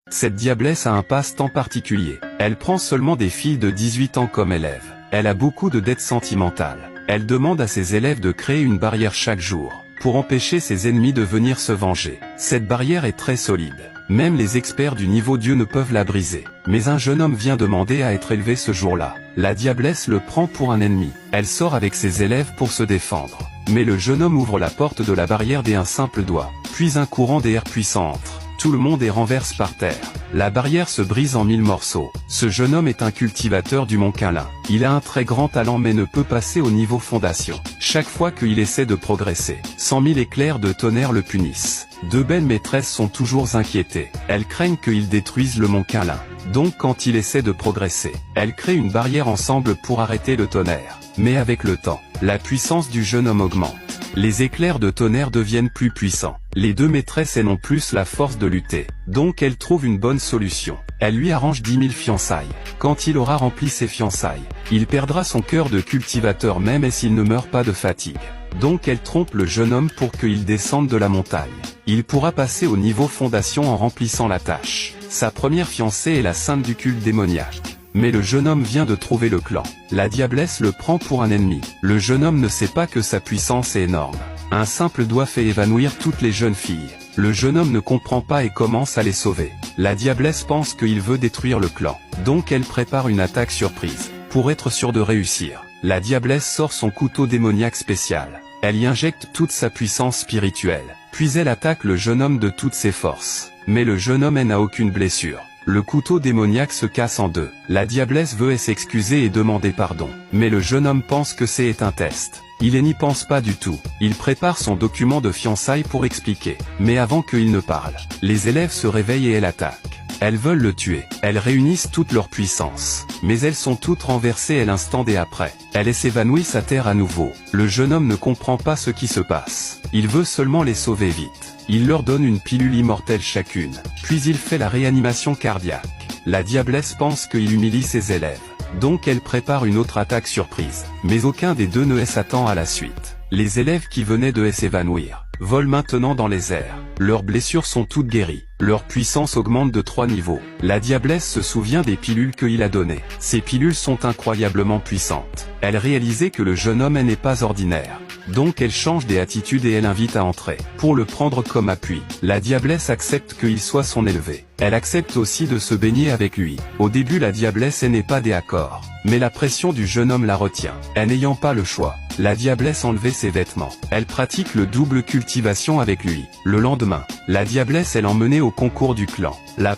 Cette diablesse a un passe-temps particulier. Elle prend seulement des filles de 18 ans comme élèves. Elle a beaucoup de dettes sentimentales. Elle demande à ses élèves de créer une barrière chaque jour, pour empêcher ses ennemis de venir se venger. Cette barrière est très solide. Même les experts du niveau Dieu ne peuvent la briser. Mais un jeune homme vient demander à être élevé ce jour-là. La diablesse le prend pour un ennemi. Elle sort avec ses élèves pour se défendre. Mais le jeune homme ouvre la porte de la barrière d'un simple doigt. Puis un courant d'air puissant entre. Tout le monde est renverse par terre. La barrière se brise en 1000 morceaux. Ce jeune homme est un cultivateur du Mont Quinlin. Il a un très grand talent mais ne peut passer au niveau fondation. Chaque fois qu'il essaie de progresser, 100 000 éclairs de tonnerre le punissent. Deux belles maîtresses sont toujours inquiétées. Elles craignent qu'il détruise le Mont Quinlin. Donc quand il essaie de progresser, elles créent une barrière ensemble pour arrêter le tonnerre. Mais avec le temps, la puissance du jeune homme augmente. Les éclairs de tonnerre deviennent plus puissants. Les deux maîtresses n'ont plus la force de lutter. Donc elles trouvent une bonne solution. Elle lui arrange 10 000 fiançailles. Quand il aura rempli ses fiançailles, il perdra son cœur de cultivateur même s'il ne meurt pas de fatigue. Donc elle trompe le jeune homme pour qu'il descende de la montagne. Il pourra passer au niveau fondation en remplissant la tâche. Sa première fiancée est la sainte du culte démoniaque. Mais le jeune homme vient de trouver le clan. La diablesse le prend pour un ennemi. Le jeune homme ne sait pas que sa puissance est énorme. Un simple doigt fait évanouir toutes les jeunes filles. Le jeune homme ne comprend pas et commence à les sauver. La diablesse pense qu'il veut détruire le clan. Donc elle prépare une attaque surprise. Pour être sûre de réussir, la diablesse sort son couteau démoniaque spécial. Elle y injecte toute sa puissance spirituelle. Puis elle attaque le jeune homme de toutes ses forces. Mais le jeune homme n'a aucune blessure. Le couteau démoniaque se casse en deux. La diablesse veut s'excuser et demander pardon. Mais le jeune homme pense que c'est un test. Il n'y pense pas du tout. Il prépare son document de fiançailles pour expliquer. Mais avant qu'il ne parle, les élèves se réveillent et elles attaquent. Elles veulent le tuer. Elles réunissent toute leur puissance. Mais elles sont toutes renversées à l'instant et après. Elles s'évanouissent à terre à nouveau. Le jeune homme ne comprend pas ce qui se passe. Il veut seulement les sauver vite. Il leur donne une pilule immortelle chacune. Puis il fait la réanimation cardiaque. La diablesse pense qu'il humilie ses élèves. Donc elle prépare une autre attaque surprise. Mais aucun des deux ne s'attend à la suite. Les élèves qui venaient de s'évanouir volent maintenant dans les airs. Leurs blessures sont toutes guéries. Leur puissance augmente de 3 niveaux. La diablesse se souvient des pilules qu'il a données. Ces pilules sont incroyablement puissantes. Elle réalisait que le jeune homme n'est pas ordinaire. Donc elle change des attitudes et elle invite à entrer. Pour le prendre comme appui, la diablesse accepte qu'il soit son élevé. Elle accepte aussi de se baigner avec lui. Au début la diablesse n'est pas d'accord. Mais la pression du jeune homme la retient. Elle n'ayant pas le choix, la diablesse enlevait ses vêtements. Elle pratique le double cultivation avec lui. Le lendemain, la diablesse est emmenée au concours du clan. La